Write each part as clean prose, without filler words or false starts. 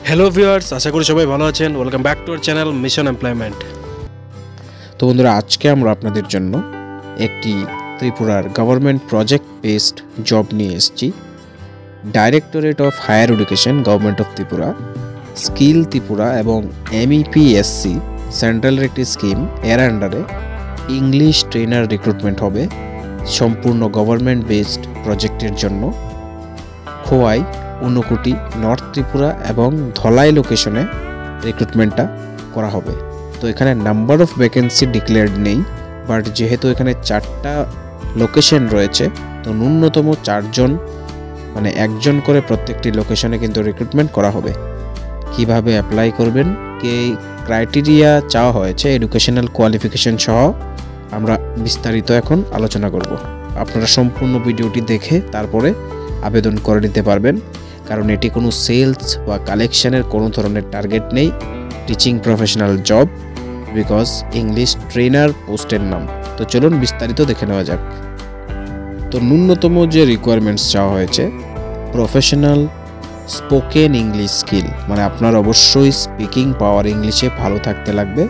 Hello viewers, আশা করি সবাই ভালো আছেন। Welcome back to our channel mission employment. তো বন্ধুরা, আজকে আমরা আপনাদের জন্য একটি ত্রিপুরার গভর্নমেন্ট প্রজেক্ট বেসড জব নিয়ে এসেছি। Directorate of higher education, government of Tripura, skill Tripura এবং MEPSC সেন্ট্রালের একটি স্কিম, এর আন্ডারে ইংলিশ ট্রেনার রিক্রুটমেন্ট হবে সম্পূর্ণ গভর্নমেন্ট বেসড প্রজেক্টের জন্য। খোয়াই, ঊনকোটি, নর্থ ত্রিপুরা এবং ধলাই লোকেশনে রিক্রুটমেন্টটা করা হবে। তো এখানে নাম্বার অফ ভ্যাকেন্সি ডিক্লেয়ার্ড নেই, বাট যেহেতু এখানে 4টা লোকেশন রয়েছে, তো ন্যূনতম 4জন মানে একজন করে প্রত্যেকটি লোকেশনে কিন্তু রিক্রুটমেন্ট করা হবে। কিভাবে অ্যাপ্লাই করবেন, কে ক্রাইটেরিয়া চাওয়া হয়েছে, এডুকেশনাল কোয়ালিফিকেশন সহ আমরা বিস্তারিত এখন আলোচনা করব। আপনারা সম্পূর্ণ ভিডিওটি দেখে তারপরে আবেদন করে নিতে পারবেন, কারণ এটি কোনো সেলস বা কালেকশনের কোনো ধরনের টার্গেট নেই। Teaching professional job, because English trainer পোস্টের নাম। তো চলুন বিস্তারিত দেখে নেওয়া যাক। তো ন্যূনতম যে রিকোয়ারমেন্টস চাওয়া হয়েছে, প্রফেশনাল স্পোকেন ইংলিশ স্কিল, মানে আপনার অবশ্যই স্পিকিং পাওয়ার ইংলিশে ভালো থাকতে লাগবে।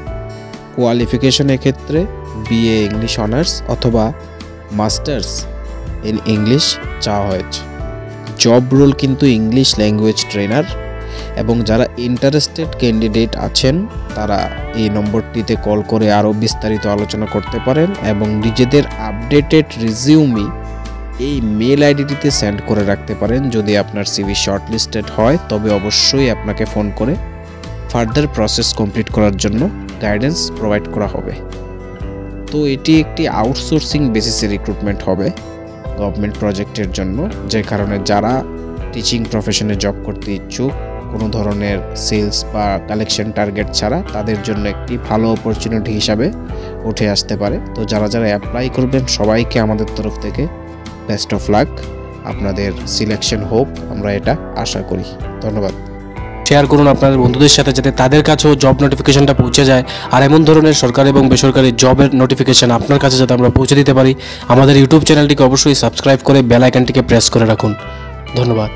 কোয়ালিফিকেশনের ক্ষেত্রে BA ইংলিশ অনার্স অথবা মাস্টার্স ইন ইংলিশ চাওয়া হয়েছে। জব রোল কিন্তু ইংলিশ ল্যাঙ্গুয়েজ ট্রেনার, এবং যারা ইন্টারেস্টেড ক্যান্ডিডেট আছেন তারা এই নম্বরটিতে কল করে আরও বিস্তারিত আলোচনা করতে পারেন, এবং নিজেদের আপডেটেড রিজিউমি এই মেল আইডিটিতে সেন্ড করে রাখতে পারেন। যদি আপনার CV শর্টলিস্টেড হয়, তবে অবশ্যই আপনাকে ফোন করে ফার্দার প্রসেস কমপ্লিট করার জন্য গাইডেন্স প্রোভাইড করা হবে। তো এটি একটি আউটসোর্সিং বেসিসে রিক্রুটমেন্ট হবে গভর্নমেন্ট প্রজেক্টের জন্য, যে কারণে যারা টিচিং প্রফেশনে জব করতে ইচ্ছুক, কোনো ধরনের সেলস বা কালেকশন টার্গেট ছাড়া, তাদের জন্য একটি ভালো অপরচুনিটি হিসাবে উঠে আসতে পারে। তো যারা অ্যাপ্লাই করবেন সবাইকে আমাদের তরফ থেকে বেস্ট অফ লাক, আপনাদের সিলেকশন হোক, আমরা এটা আশা করি। ধন্যবাদ। শেয়ার করুন আপনাদের বন্ধুদের সাথে, যাতে তাদের কাছেও জব নোটিফিকেশনটা পৌঁছে যায়, আর এমন ধরনের সরকারি এবং বেসরকারি জবের নোটিফিকেশন আপনার কাছে যাতে আমরা পৌঁছে দিতে পারি। আমাদের ইউটিউব চ্যানেলটিকে অবশ্যই সাবস্ক্রাইব করে বেল আইকনটিকে প্রেস করে রাখুন। ধন্যবাদ।